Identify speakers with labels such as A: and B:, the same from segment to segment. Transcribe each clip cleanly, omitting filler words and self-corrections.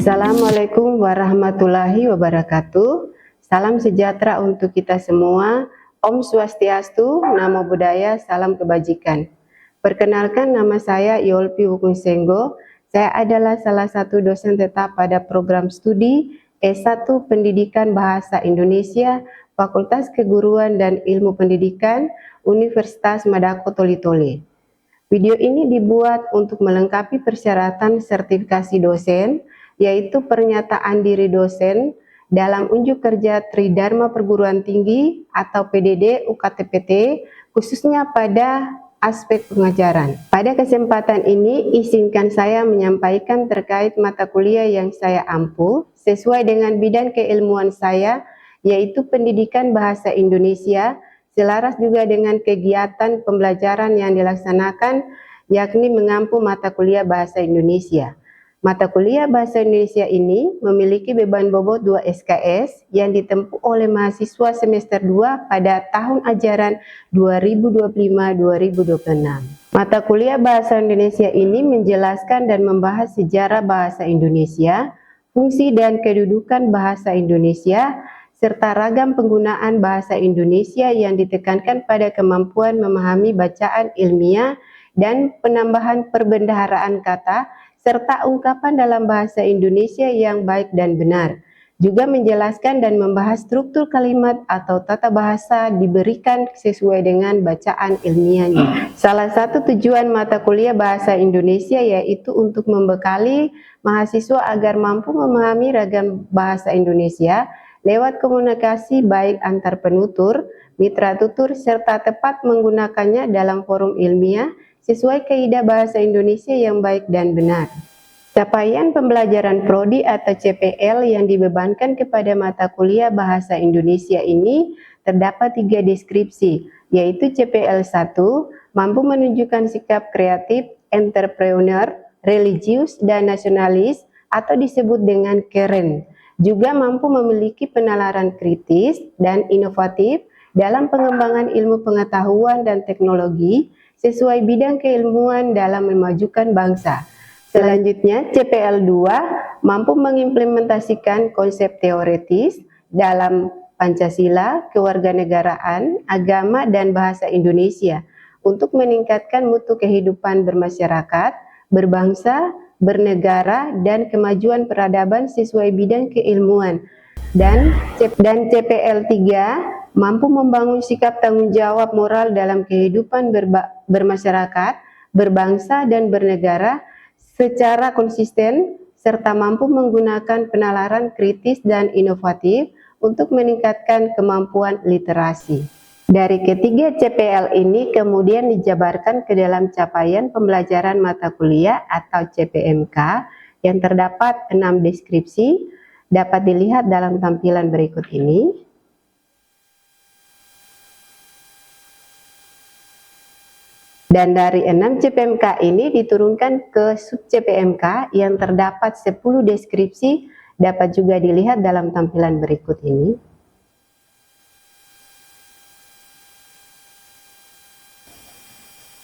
A: Assalamualaikum warahmatullahi wabarakatuh. Salam sejahtera untuk kita semua. Om Swastiastu, Namo Buddhaya, salam kebajikan. Perkenalkan, nama saya Yolpi Wukunsenggo. Saya adalah salah satu dosen tetap pada program studi S1 Pendidikan Bahasa Indonesia, Fakultas Keguruan dan Ilmu Pendidikan, Universitas Madako Toli-Toli. Video ini dibuat untuk melengkapi persyaratan sertifikasi dosen, yaitu pernyataan diri dosen dalam unjuk kerja Tridharma Perguruan Tinggi atau PDD UKTPT, khususnya pada aspek pengajaran. Pada kesempatan ini, izinkan saya menyampaikan terkait mata kuliah yang saya ampu sesuai dengan bidang keilmuan saya, yaitu Pendidikan Bahasa Indonesia, selaras juga dengan kegiatan pembelajaran yang dilaksanakan, yakni mengampu mata kuliah Bahasa Indonesia. Mata kuliah Bahasa Indonesia ini memiliki beban bobot 2 SKS yang ditempuh oleh mahasiswa semester 2 pada tahun ajaran 2025-2026. Mata kuliah Bahasa Indonesia ini menjelaskan dan membahas sejarah bahasa Indonesia, fungsi dan kedudukan bahasa Indonesia, serta ragam penggunaan bahasa Indonesia yang ditekankan pada kemampuan memahami bacaan ilmiah dan penambahan perbendaharaan kata, serta ungkapan dalam bahasa Indonesia yang baik dan benar. Juga menjelaskan dan membahas struktur kalimat atau tata bahasa diberikan sesuai dengan bacaan ilmiahnya. Salah satu tujuan mata kuliah Bahasa Indonesia yaitu untuk membekali mahasiswa agar mampu memahami ragam bahasa Indonesia lewat komunikasi baik antar penutur, mitra tutur, serta tepat menggunakannya dalam forum ilmiah sesuai kaidah bahasa Indonesia yang baik dan benar. Capaian pembelajaran prodi atau CPL yang dibebankan kepada mata kuliah Bahasa Indonesia ini terdapat 3 deskripsi, yaitu CPL 1, mampu menunjukkan sikap kreatif, entrepreneur, religius, dan nasionalis atau disebut dengan keren. Juga mampu memiliki penalaran kritis dan inovatif dalam pengembangan ilmu pengetahuan dan teknologi sesuai bidang keilmuan dalam memajukan bangsa. Selanjutnya, CPL 2 mampu mengimplementasikan konsep teoritis dalam Pancasila, kewarganegaraan, agama, dan bahasa Indonesia untuk meningkatkan mutu kehidupan bermasyarakat, berbangsa, bernegara, dan kemajuan peradaban sesuai bidang keilmuan. Dan CPL 3 mampu membangun sikap tanggung jawab moral dalam kehidupan bermasyarakat, berbangsa, dan bernegara secara konsisten, serta mampu menggunakan penalaran kritis dan inovatif untuk meningkatkan kemampuan literasi. Dari ketiga CPL ini kemudian dijabarkan ke dalam capaian pembelajaran mata kuliah atau CPMK yang terdapat 6 deskripsi, dapat dilihat dalam tampilan berikut ini. Dan dari 6 CPMK ini diturunkan ke sub CPMK yang terdapat 10 deskripsi, dapat juga dilihat dalam tampilan berikut ini.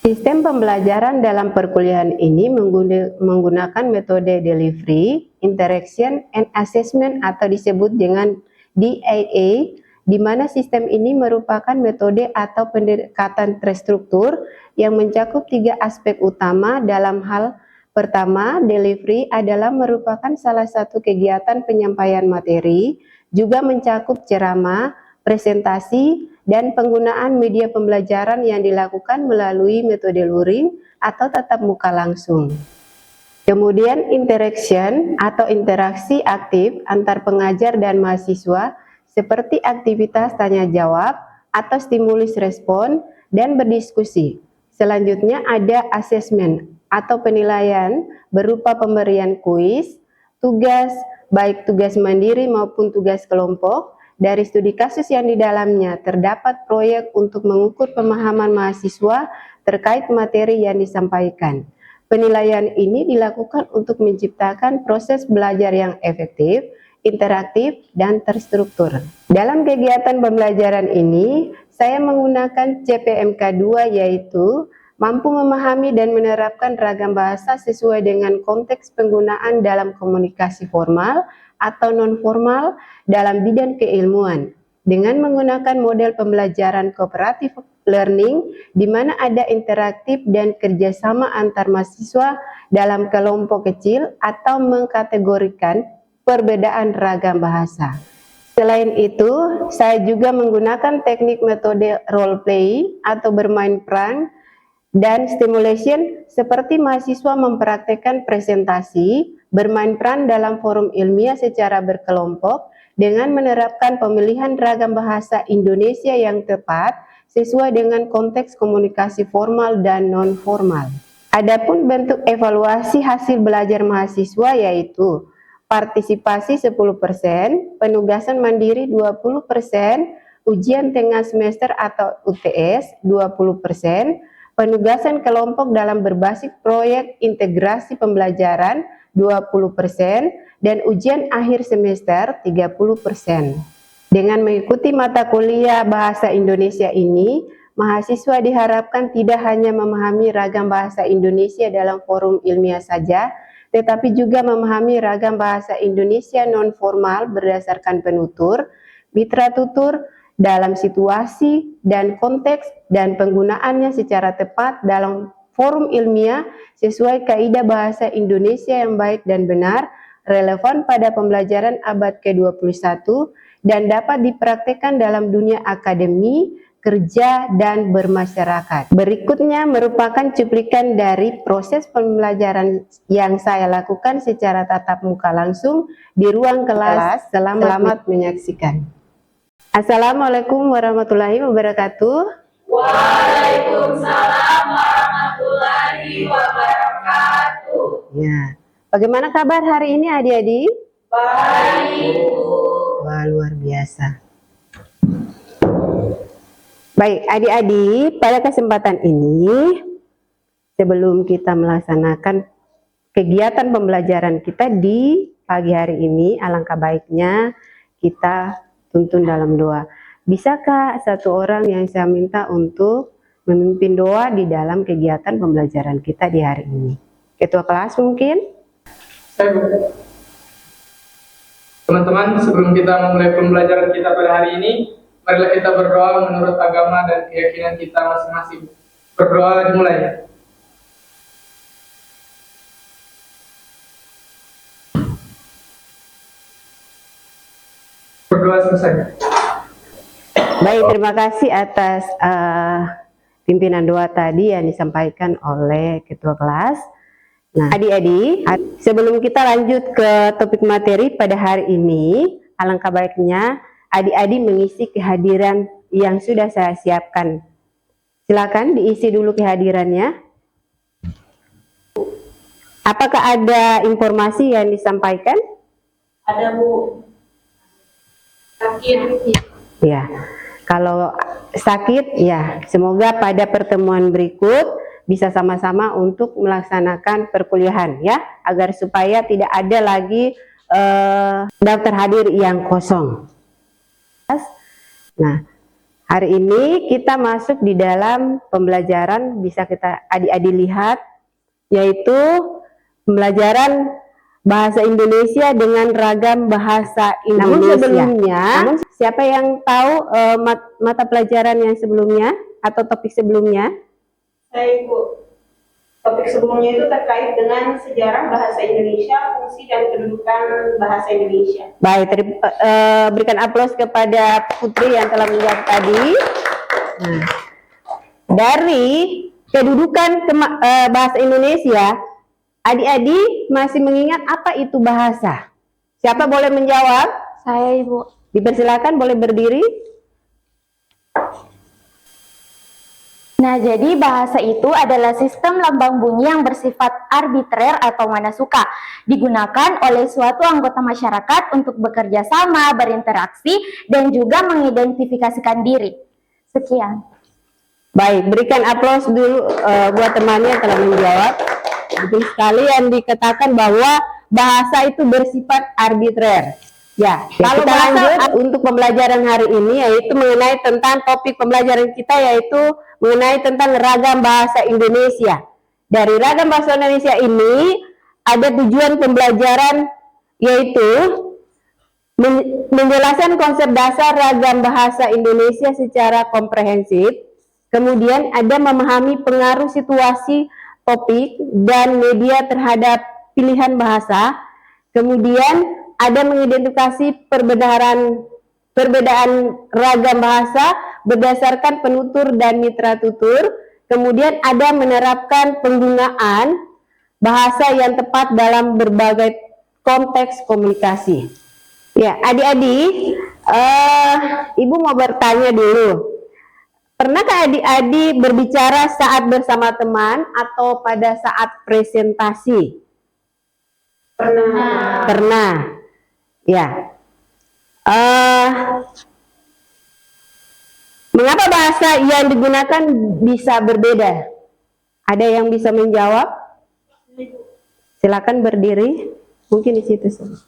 A: Sistem pembelajaran dalam perkuliahan ini menggunakan metode delivery, interaction, and assessment atau disebut dengan DIA, di mana sistem ini merupakan metode atau pendekatan terstruktur yang mencakup 3 aspek utama dalam hal pertama. Delivery adalah merupakan salah satu kegiatan penyampaian materi, juga mencakup ceramah, presentasi, dan penggunaan media pembelajaran yang dilakukan melalui metode luring atau tatap muka langsung. Kemudian interaction atau interaksi aktif antar pengajar dan mahasiswa seperti aktivitas tanya jawab atau stimulus respon dan berdiskusi. Selanjutnya ada assessment atau penilaian berupa pemberian kuis, tugas, baik tugas mandiri maupun tugas kelompok. Dari studi kasus yang di dalamnya terdapat proyek untuk mengukur pemahaman mahasiswa terkait materi yang disampaikan. Penilaian ini dilakukan untuk menciptakan proses belajar yang efektif, interaktif, dan terstruktur. Dalam kegiatan pembelajaran ini, saya menggunakan CPMK 2 yaitu mampu memahami dan menerapkan ragam bahasa sesuai dengan konteks penggunaan dalam komunikasi formal atau non-formal dalam bidang keilmuan, dengan menggunakan model pembelajaran cooperative learning, di mana ada interaktif dan kerjasama antar mahasiswa dalam kelompok kecil atau mengkategorikan perbedaan ragam bahasa. Selain itu, saya juga menggunakan teknik metode role play atau bermain peran dan stimulation seperti mahasiswa mempraktekkan presentasi, bermain peran dalam forum ilmiah secara berkelompok dengan menerapkan pemilihan ragam bahasa Indonesia yang tepat sesuai dengan konteks komunikasi formal dan non-formal. Adapun bentuk evaluasi hasil belajar mahasiswa yaitu partisipasi 10%, penugasan mandiri 20%, ujian tengah semester atau UTS 20%, penugasan kelompok dalam berbasis proyek integrasi pembelajaran 20%, dan ujian akhir semester 30%. Dengan mengikuti mata kuliah Bahasa Indonesia ini, mahasiswa diharapkan tidak hanya memahami ragam bahasa Indonesia dalam forum ilmiah saja, tetapi juga memahami ragam bahasa Indonesia non-formal berdasarkan penutur, mitra tutur, dalam situasi dan konteks, dan penggunaannya secara tepat dalam forum ilmiah sesuai kaidah bahasa Indonesia yang baik dan benar, relevan pada pembelajaran abad ke-21, dan dapat dipraktikkan dalam dunia akademi, kerja, dan bermasyarakat. Berikutnya merupakan cuplikan dari proses pembelajaran yang saya lakukan secara tatap muka langsung di ruang kelas. Selamat menyaksikan. Assalamualaikum warahmatullahi wabarakatuh.
B: Waalaikumsalam warahmatullahi wabarakatuh.
A: Ya, bagaimana kabar hari ini adik-adik?
B: Baik, Bu.
A: Wah, luar biasa. Baik, adik-adik, pada kesempatan ini, sebelum kita melaksanakan kegiatan pembelajaran kita di pagi hari ini, alangkah baiknya kita tuntun dalam doa. Bisakah satu orang yang saya minta untuk memimpin doa di dalam kegiatan pembelajaran kita di hari ini? Ketua kelas mungkin?
C: Saya, Bu. Teman-teman, sebelum kita memulai pembelajaran kita pada hari ini, marilah kita berdoa menurut agama dan keyakinan kita masing-masing. Berdoa dimulai. Berdoa selesai.
A: Baik, terima kasih atas pimpinan doa tadi yang disampaikan oleh ketua kelas. Nah, adik-adik, sebelum kita lanjut ke topik materi pada hari ini, alangkah baiknya adik-adik mengisi kehadiran yang sudah saya siapkan. Silakan diisi dulu kehadirannya. Apakah ada informasi yang disampaikan?
B: Ada, Bu. Sakit.
A: Ya, kalau sakit, ya semoga pada pertemuan berikut bisa sama-sama untuk melaksanakan perkuliahan, ya, agar supaya tidak ada lagi daftar hadir yang kosong. Nah, hari ini kita masuk di dalam pembelajaran, bisa kita adik-adik lihat, yaitu pembelajaran bahasa Indonesia dengan ragam bahasa Indonesia. Namun sebelumnya, siapa yang tahu mata pelajaran yang sebelumnya atau topik sebelumnya?
B: Saya, Bu. Topik sebelumnya itu terkait dengan sejarah bahasa Indonesia, fungsi dan kedudukan bahasa Indonesia.
A: Baik, berikan aplaus kepada Putri yang telah menjawab tadi. Nah, dari kedudukan bahasa Indonesia, adik-adik masih mengingat apa itu bahasa? Siapa boleh menjawab?
D: Saya, Ibu.
A: Dipersilakan, boleh berdiri.
D: Nah, jadi bahasa itu adalah sistem lambang bunyi yang bersifat arbitrer atau mana suka, digunakan oleh suatu anggota masyarakat untuk bekerja sama, berinteraksi, dan juga mengidentifikasikan diri. Sekian.
A: Baik, berikan aplaus dulu buat temannya yang telah menjawab. Betul sekali yang dikatakan bahwa bahasa itu bersifat arbitrer. Ya, kalau kita lanjut untuk pembelajaran hari ini yaitu mengenai tentang topik pembelajaran kita yaitu mengenai tentang ragam bahasa Indonesia. Dari ragam bahasa Indonesia ini ada tujuan pembelajaran yaitu menjelaskan konsep dasar ragam bahasa Indonesia secara komprehensif. Kemudian ada memahami pengaruh situasi, topik, dan media terhadap pilihan bahasa. Kemudian ada mengidentifikasi perbedaan ragam bahasa berdasarkan penutur dan mitra tutur. Kemudian ada menerapkan penggunaan bahasa yang tepat dalam berbagai konteks komunikasi. Ya, adik-adik, Ibu mau bertanya dulu. Pernahkah adik-adik berbicara saat bersama teman atau pada saat presentasi?
B: Pernah.
A: Pernah. Ya. Mengapa bahasa yang digunakan bisa berbeda? Ada yang bisa menjawab? Silakan berdiri. Mungkin di situ saja.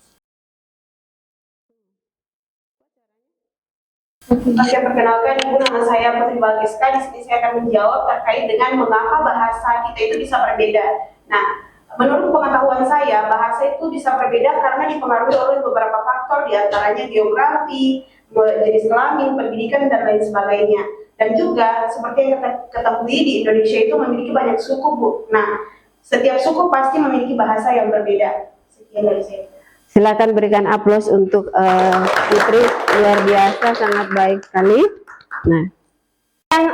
B: Oke, perkenalkan Ibu, nama saya Putri Balgiska. Di sini saya akan menjawab terkait dengan mengapa bahasa kita itu bisa berbeda. Nah, menurut pengetahuan saya, bahasa itu bisa berbeda karena dipengaruhi oleh beberapa faktor, diantaranya geografi, jenis kelamin, pendidikan, dan lain sebagainya. Dan juga, seperti yang kita ketahui, di Indonesia itu memiliki banyak suku, Bu. Nah, setiap suku pasti memiliki bahasa yang berbeda. Sekian dari saya.
A: Silakan berikan aplaus untuk Putri, luar biasa, sangat baik sekali. Nah, yang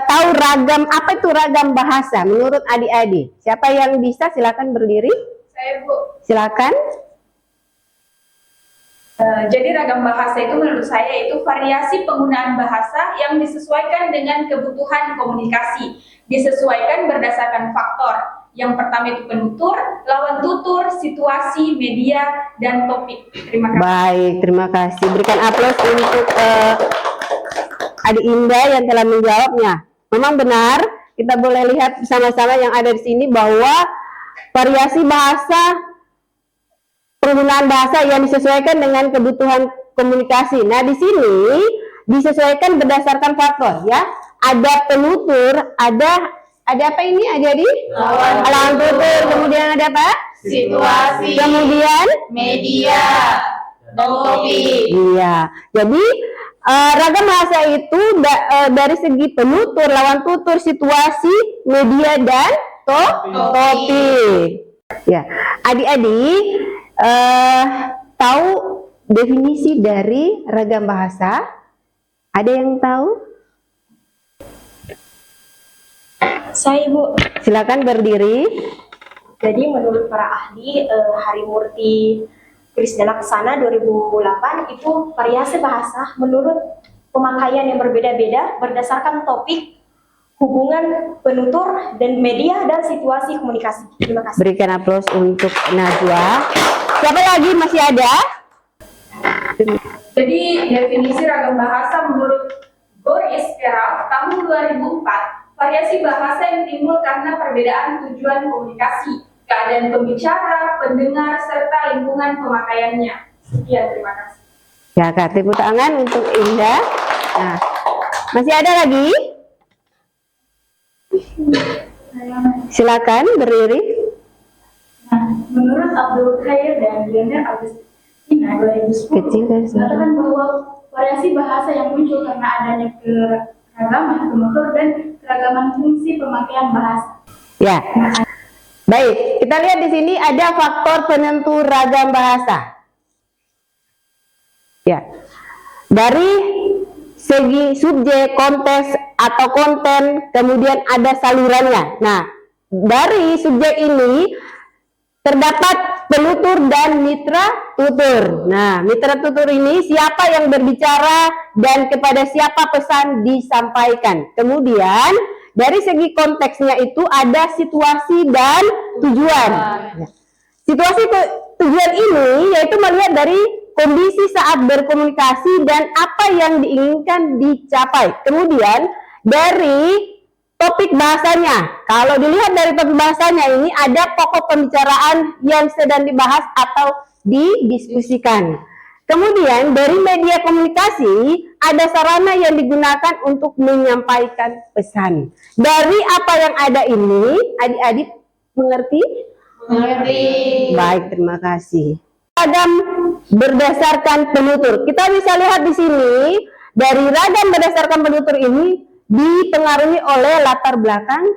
A: tahu ragam, apa itu ragam bahasa menurut adik-adik? Siapa yang bisa? Silakan berdiri.
E: Saya, Bu.
A: Silakan.
E: Jadi ragam bahasa itu menurut saya itu variasi penggunaan bahasa yang disesuaikan dengan kebutuhan komunikasi, disesuaikan berdasarkan faktor. Yang pertama itu penutur, lawan tutur, situasi, media, dan topik. Terima kasih.
A: Baik, terima kasih. Berikan aplaus untuk Adik Indah yang telah menjawabnya. Memang benar, kita boleh lihat bersama-sama yang ada di sini bahwa variasi bahasa, penggunaan bahasa yang disesuaikan dengan kebutuhan komunikasi. Nah, di sini disesuaikan berdasarkan faktor, ya. Ada penutur, ada apa ini adik-adik? Lawan tutur, kemudian ada apa?
E: Situasi,
A: Kemudian
E: media, dan topik.
A: iya. Jadi ragam bahasa itu dari segi penutur, lawan tutur, situasi, media, dan topik. Ya, adik-adik tahu definisi dari ragam bahasa? Ada yang tahu?
F: Saya, Bu.
A: Silakan berdiri.
F: Jadi menurut para ahli, Harimurti Krisnalaksana 2008 itu variasi bahasa menurut pemakaian yang berbeda-beda berdasarkan topik, hubungan penutur dan media dan situasi komunikasi. Terima kasih.
A: Berikan aplaus untuk Najwa. Siapa lagi masih ada?
E: Jadi definisi ragam bahasa menurut Boris Kerr tahun 2004, variasi bahasa yang timbul karena perbedaan tujuan komunikasi, keadaan pembicara, pendengar, serta lingkungan pemakaiannya. Sekian, terima kasih.
A: Ya, Kak, tepuk tangan untuk Indah. Nah, masih ada lagi? Silakan berdiri.
G: Nah, menurut Abdul Khair dan Leonard Agustina 2010
A: Kecil kan, suara.
G: mengatakan bahwa variasi bahasa yang muncul karena adanya keragaman penutur dan keragaman fungsi pemakaian bahasa.
A: Ya. Baik, kita lihat di sini ada faktor penentu ragam bahasa. Ya. Dari segi subjek, konteks atau konten, kemudian ada salurannya. Nah, dari subjek ini terdapat penutur dan mitra tutur. Nah, mitra tutur ini siapa yang berbicara dan kepada siapa pesan disampaikan. Kemudian dari segi konteksnya itu ada situasi dan tujuan. Nah, situasi tujuan ini yaitu melihat dari kondisi saat berkomunikasi dan apa yang diinginkan dicapai. Kemudian dari topik bahasanya, kalau dilihat dari topik bahasanya ini ada pokok pembicaraan yang sedang dibahas atau didiskusikan. Kemudian dari media komunikasi ada sarana yang digunakan untuk menyampaikan pesan. Dari apa yang ada ini, adik-adik mengerti?
B: Mengerti.
A: Baik, terima kasih. Ragam berdasarkan penutur. Kita bisa lihat di sini dari ragam berdasarkan penutur ini dipengaruhi oleh latar belakang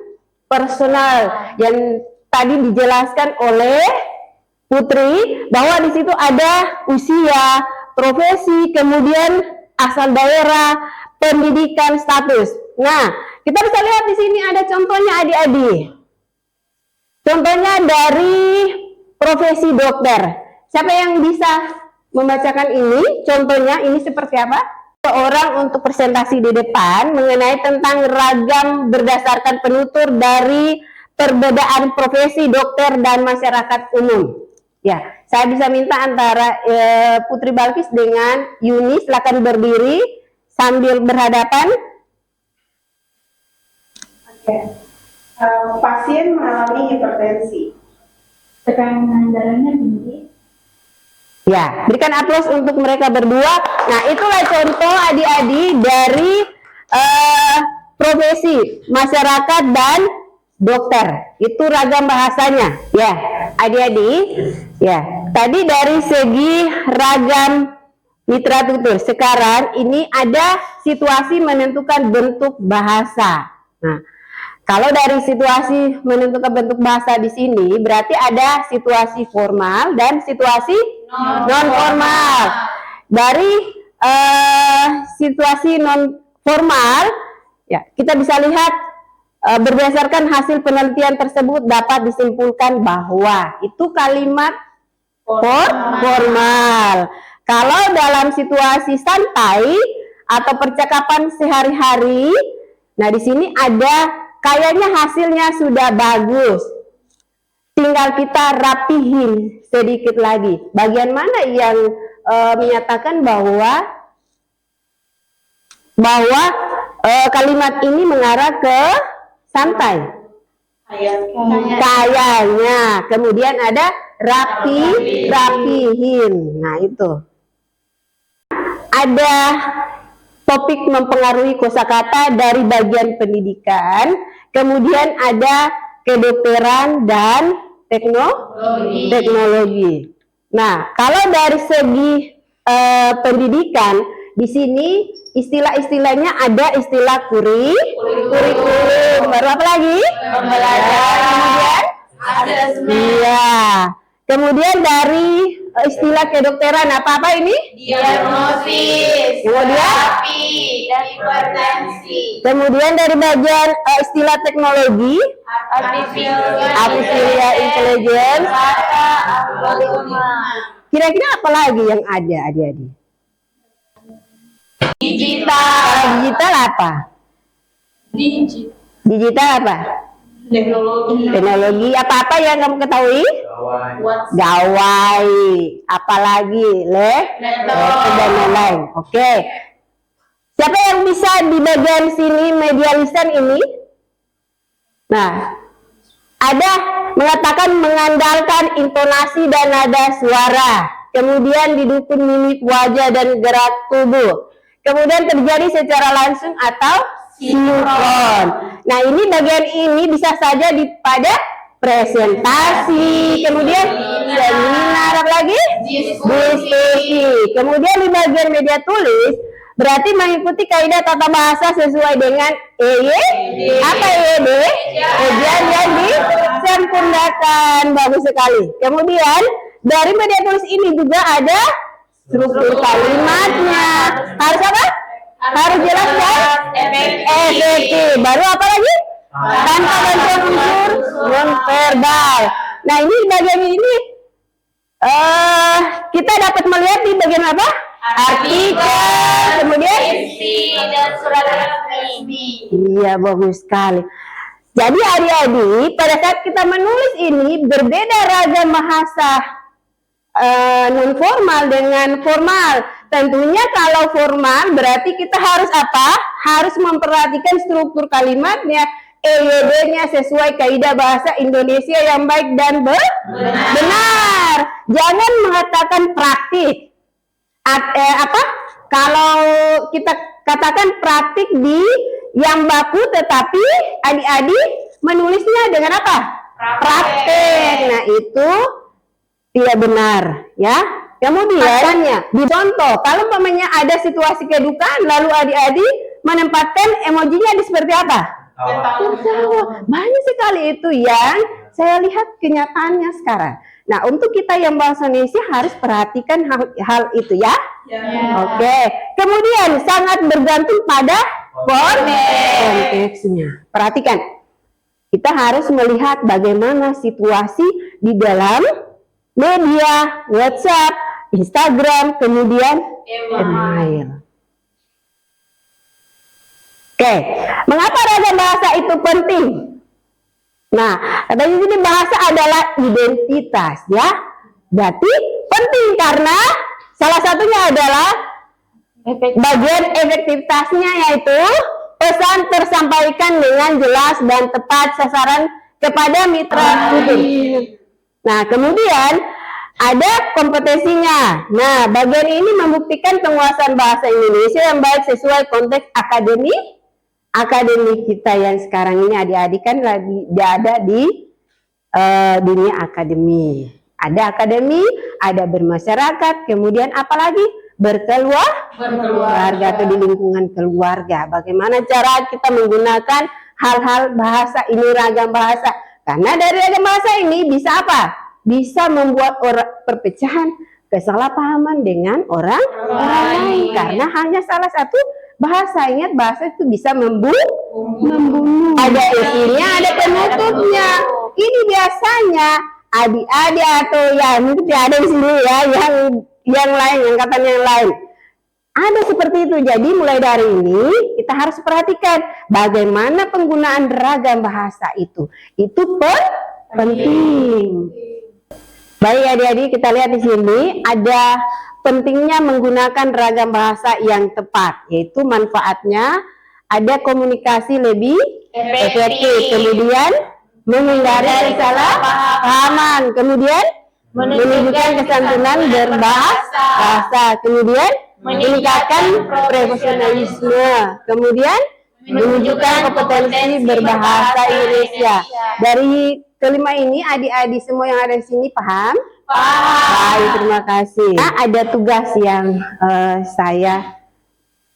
A: personal yang tadi dijelaskan oleh Putri bahwa di situ ada usia, profesi, kemudian asal daerah, pendidikan, status. Nah, kita bisa lihat di sini ada contohnya adik-adik. Contohnya dari profesi dokter. Siapa yang bisa membacakan ini? Contohnya ini seperti apa? Seorang untuk presentasi di depan mengenai tentang ragam berdasarkan penutur dari perbedaan profesi dokter dan masyarakat umum. Ya, saya bisa minta antara Putri Balkis dengan Yuni, silakan berdiri sambil berhadapan.
B: Oke. Pasien mengalami hipertensi.
G: Tekanan darahnya tinggi.
A: Ya, berikan aplaus untuk mereka berdua. Nah, itulah contoh adik-adik dari profesi masyarakat dan dokter. Itu ragam bahasanya. Ya, adik-adik. Ya, tadi dari segi ragam mitra tutur. Sekarang ini ada situasi menentukan bentuk bahasa. Nah, kalau dari situasi menentukan bentuk bahasa di sini berarti ada situasi formal dan situasi non formal. Dari situasi non formal ya kita bisa lihat berdasarkan hasil penelitian tersebut dapat disimpulkan bahwa itu kalimat formal. Kalau dalam situasi santai atau percakapan sehari-hari, nah di sini ada kayaknya hasilnya sudah bagus. Tinggal kita rapihin sedikit lagi. Bagian mana yang menyatakan bahwa kalimat ini mengarah ke santai? Kayaknya. Kemudian ada rapihin. Nah itu. Ada topik mempengaruhi kosakata dari bagian pendidikan, kemudian ada kedokteran dan teknologi. Nah, kalau dari segi pendidikan, di sini istilah-istilahnya ada istilah kurikulum. Baru apa lagi? Pembelajaran. Kemudian iya. Kemudian dari istilah kedokteran apa ini? Diagnosis, terapi, dan hipertensi. Kemudian dari bagian istilah teknologi, artificial intelligence, kira-kira apa lagi yang ada adik-adik? Digital apa? Digital apa? Teknologi apa-apa yang kamu ketahui? Gawai. Apalagi? Laptop dan lain-lain. Oke. Siapa yang bisa di bagian sini media lisan ini? Nah, ada mengatakan mengandalkan intonasi dan nada suara. Kemudian didukung mimik wajah dan gerak tubuh. Kemudian terjadi secara langsung atau sinkron. Nah, ini bagian ini bisa saja pada presentasi, kemudian seminar, apa lagi? Diskusi. Kemudian di bagian media tulis berarti mengikuti kaidah tata bahasa sesuai dengan apa EYD? Ejaan yang disempurnakan. Bagus sekali. Kemudian dari media tulis ini juga ada struktur kalimatnya. Harus apa? Harus jelas dan efektif. Baru apa lagi? Tanpa bantuan unsur non-verbal. Nah, ini bagian ini kita dapat melihat di bagian apa? Artikel, kemudian
F: dan surat resmi.
A: iya, bagus sekali. Jadi adik-adik, pada saat kita menulis ini berbeda ragam bahasa non formal dengan formal. Tentunya kalau formal berarti kita harus apa? Harus memperhatikan struktur kalimatnya, EYD-nya sesuai kaidah bahasa Indonesia yang baik dan benar. Jangan mengatakan praktik Kalau kita katakan praktik di yang baku, tetapi adik-adik menulisnya dengan apa? Praktek. Nah, itu tidak benar, ya. Kemudian di contoh, kalau umpamanya ada situasi kedukaan, lalu adik-adik menempatkan emojinya di seperti apa? Ketawa. Banyak sekali itu yang saya lihat kenyataannya sekarang. Nah, untuk kita yang bahasa Indonesia harus perhatikan hal itu ya. Oke. Kemudian sangat bergantung pada konteksnya. Perhatikan. Kita harus melihat bagaimana situasi di dalam media, WhatsApp, Instagram, kemudian email. Oke. Mengapa ragam bahasa itu penting? Nah, katanya ini bahasa adalah identitas, ya. Berarti penting karena salah satunya adalah bagian efektivitasnya, yaitu pesan tersampaikan dengan jelas dan tepat sasaran kepada mitra tujuan. Nah, kemudian ada kompetensinya. Nah, bagian ini membuktikan penguasaan bahasa Indonesia yang baik sesuai konteks akademik kita yang sekarang ini adik-adik kan lagi ada di dunia akademi. Ada akademi, ada bermasyarakat, kemudian apalagi berkeluarga atau di lingkungan keluarga. Bagaimana cara kita menggunakan hal-hal bahasa ini, ragam bahasa? Karena dari ragam bahasa ini bisa apa? Bisa membuat perpecahan, kesalahpahaman dengan orang lain. Karena hanya salah satu bahasa. Ingat, bahasa itu bisa membunuh. Ada isinya, ada penutupnya. Ini biasanya adik-adik atau ya mungkin ada di sini ya, yang lain, yang katanya yang lain. Ada seperti itu. Jadi mulai dari ini kita harus perhatikan bagaimana penggunaan ragam bahasa itu. Itu penting. Baik adik-adik, kita lihat di sini ada pentingnya menggunakan ragam bahasa yang tepat, yaitu manfaatnya ada komunikasi lebih efektif, kemudian menghindari salah pahaman, kemudian menunjukkan kesantunan berbahasa, kemudian meningkatkan profesionalisme, kemudian menunjukkan kompetensi berbahasa Indonesia. Dari kelima ini adik-adik semua yang ada di sini paham? Baik, terima kasih. Nah, ada tugas yang saya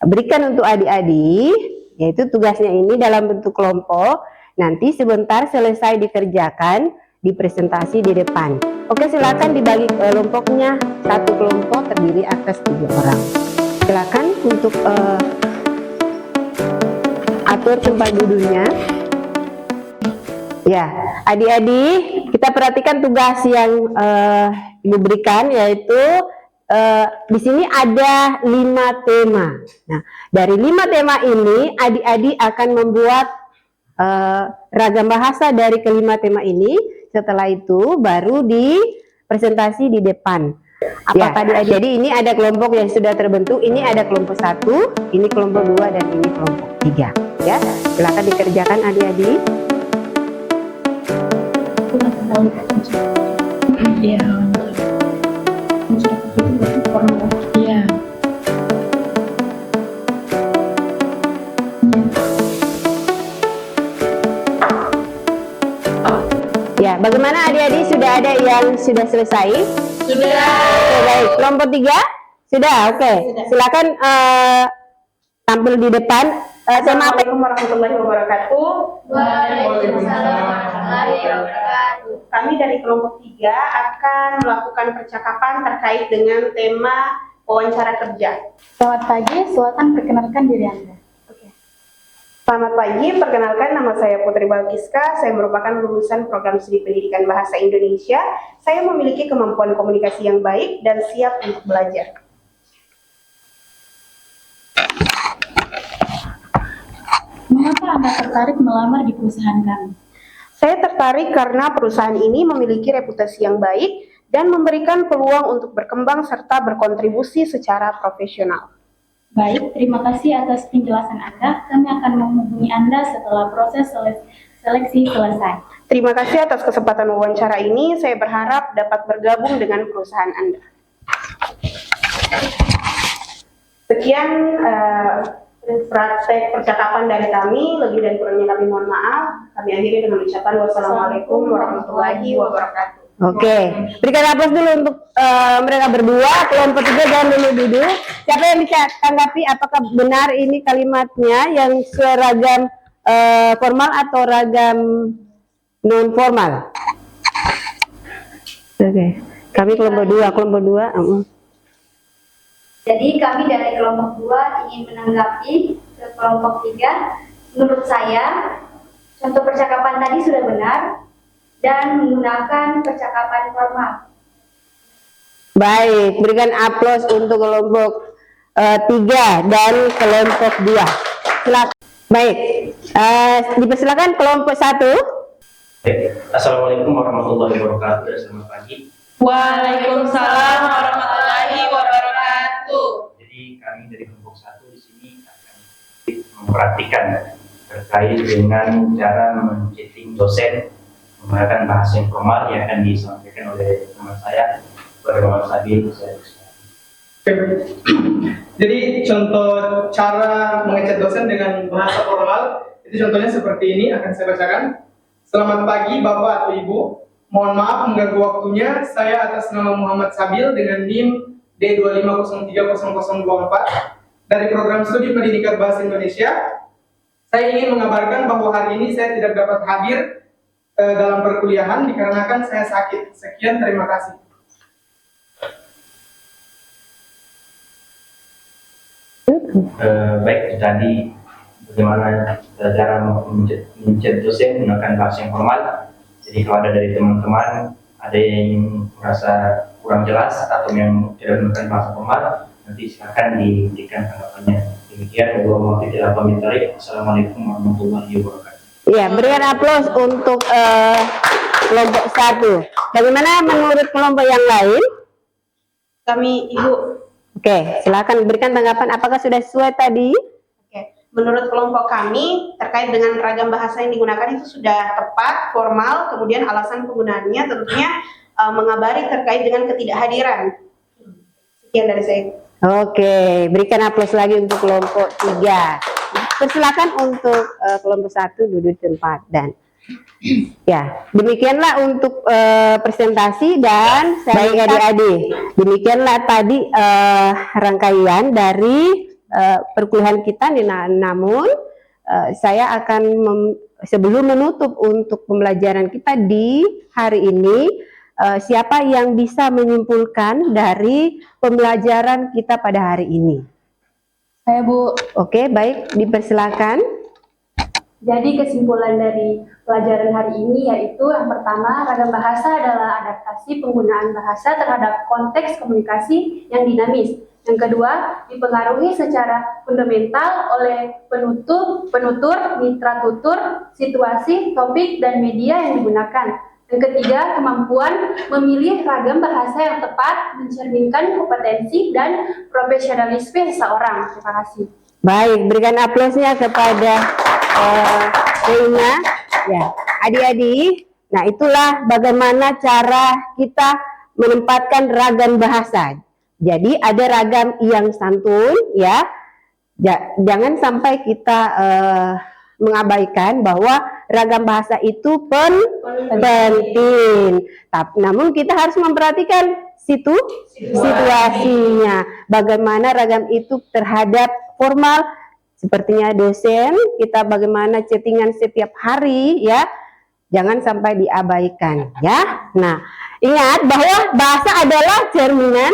A: berikan untuk adik-adik, yaitu tugasnya ini dalam bentuk kelompok. Nanti sebentar selesai dikerjakan, dipresentasi di depan. Oke, silakan dibagi kelompoknya. Satu kelompok terdiri atas 3 orang. Silakan untuk atur tempat duduknya. Ya, adik-adik, kita perhatikan tugas yang Ibu berikan, yaitu di sini ada 5 tema. Nah, dari 5 tema ini, adik-adik akan membuat ragam bahasa dari kelima tema ini. Setelah itu, baru dipresentasi di depan. Apakah adik-adik? Jadi ini ada kelompok yang sudah terbentuk. Ini ada kelompok 1, ini kelompok 2, dan ini kelompok 3. Ya, silakan dikerjakan adik-adik. Ya, bagaimana adik-adik, sudah ada yang sudah selesai? Sudah. Oke, baik. Kelompok 3? Sudah, oke. Silakan tampil di depan.
B: Assalamualaikum warahmatullahi wabarakatuh.
G: Waalaikumsalam warahmatullahi wabarakatuh.
B: Kami dari kelompok 3 akan melakukan percakapan terkait dengan tema wawancara kerja.
G: Selamat pagi, silakan perkenalkan diri Anda.
B: Selamat pagi, perkenalkan nama saya Putri Balkiska. Saya merupakan lulusan program studi pendidikan bahasa Indonesia. Saya memiliki kemampuan komunikasi yang baik dan siap untuk belajar.
G: Mengapa Anda tertarik melamar di perusahaan kami?
B: Saya tertarik karena perusahaan ini memiliki reputasi yang baik dan memberikan peluang untuk berkembang serta berkontribusi secara profesional.
G: Baik, terima kasih atas penjelasan Anda. Kami akan menghubungi Anda setelah proses seleksi selesai.
B: Terima kasih atas kesempatan wawancara ini. Saya berharap dapat bergabung dengan perusahaan Anda. Sekian praktek percakapan dari kami, lebih dan kurangnya kami mohon maaf. Kami akhiri dengan ucapan wassalamualaikum warahmatullahi wabarakatuh.
A: Oke, berikan aplaus dulu untuk mereka berdua, kelompok 3 dan duduk. Siapa yang bisa tanggapi apakah benar ini kalimatnya yang seragam formal atau ragam non formal? Oke, kami kelompok 2.
H: Jadi kami dari kelompok 2 ingin menanggapi ke kelompok 3. Menurut saya, contoh percakapan tadi sudah benar dan menggunakan percakapan formal.
A: Baik, berikan aplaus untuk kelompok 3 dan kelompok 2. Silakan. Baik, dipersilakan kelompok 1.
I: Assalamualaikum warahmatullahi wabarakatuh. Selamat pagi.
E: Waalaikumsalam warahmatullahi wabarakatuh.
I: Jadi kami dari kelompok 1 di sini akan memperhatikan terkait dengan cara men-chatting dosen menggunakan bahasa yang formal yang akan disampaikan oleh teman saya, Bapak Sabil.
C: Jadi contoh cara mengechat dosen dengan bahasa formal itu contohnya seperti ini, akan saya bacakan. Selamat pagi Bapak atau Ibu, mohon maaf mengganggu waktunya. Saya atas nama Muhammad Sabil dengan NIM D25030024 dari Program Studi Pendidikan Bahasa Indonesia. Saya ingin mengabarkan bahwa hari ini saya tidak dapat hadir dalam perkuliahan dikarenakan saya sakit. Sekian, terima kasih.
I: Baik, tadi bagaimana cara mencet dosen menggunakan bahasa yang formal. Jadi kalau ada dari teman-teman ada yang merasa kurang jelas atau yang tidak menggunakan bahasa formal, nanti silakan diberikan tanggapannya. Demikian, Wassalamualaikum warahmatullahi wabarakatuh.
A: Iya, berikan aplaus untuk kelompok 1. Bagaimana menurut kelompok yang lain?
B: Kami Ibu.
A: Oke, silakan berikan tanggapan apakah sudah sesuai tadi?
B: Menurut kelompok kami, terkait dengan ragam bahasa yang digunakan itu sudah tepat, formal, kemudian alasan penggunaannya tentunya mengabari terkait dengan ketidakhadiran. Sekian dari saya.
A: Oke, berikan aplaus lagi untuk kelompok 3. Persilakan untuk kelompok 1 duduk tempat dan ya, demikianlah untuk presentasi dan baik adik-adik. Demikianlah tadi rangkaian dari perkuliahan kita. Namun saya akan sebelum menutup untuk pembelajaran kita di hari ini, siapa yang bisa menyimpulkan dari pembelajaran kita pada hari ini?
F: Saya, Bu.
A: Oke, baik, dipersilakan.
F: Jadi kesimpulan dari pelajaran hari ini yaitu yang pertama, ragam bahasa adalah adaptasi penggunaan bahasa terhadap konteks komunikasi yang dinamis. Yang kedua, dipengaruhi secara fundamental oleh penutur, mitra tutur, situasi, topik, dan media yang digunakan. Yang ketiga, kemampuan memilih ragam bahasa yang tepat mencerminkan kompetensi dan profesionalisme seseorang. Terima kasih.
A: Baik, berikan aplausnya kepada Reina. Ya, adik-adik. Nah, itulah bagaimana cara kita menempatkan ragam bahasa. Jadi ada ragam yang santun, ya. Jangan sampai kita mengabaikan bahwa ragam bahasa itu penting. Namun kita harus memperhatikan situasinya. Bagaimana ragam itu terhadap formal, sepertinya dosen, kita bagaimana chattingan setiap hari, ya. Jangan sampai diabaikan, ya. Nah, ingat bahwa bahasa adalah cermin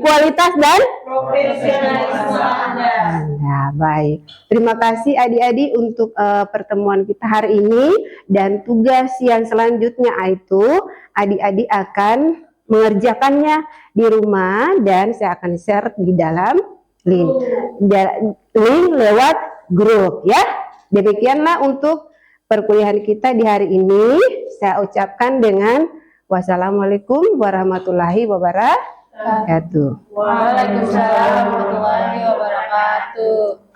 A: kualitas dan
B: Profesionalisme Anda.
A: Nah, baik. Terima kasih adik-adik untuk pertemuan kita hari ini, dan tugas yang selanjutnya itu adik-adik akan mengerjakannya di rumah dan saya akan share di dalam link lewat grup, ya. Demikianlah untuk perkuliahan kita di hari ini. Saya ucapkan dengan wassalamualaikum warahmatullahi wabarakatuh.
E: Waalaikumsalam warahmatullahi wabarakatuh.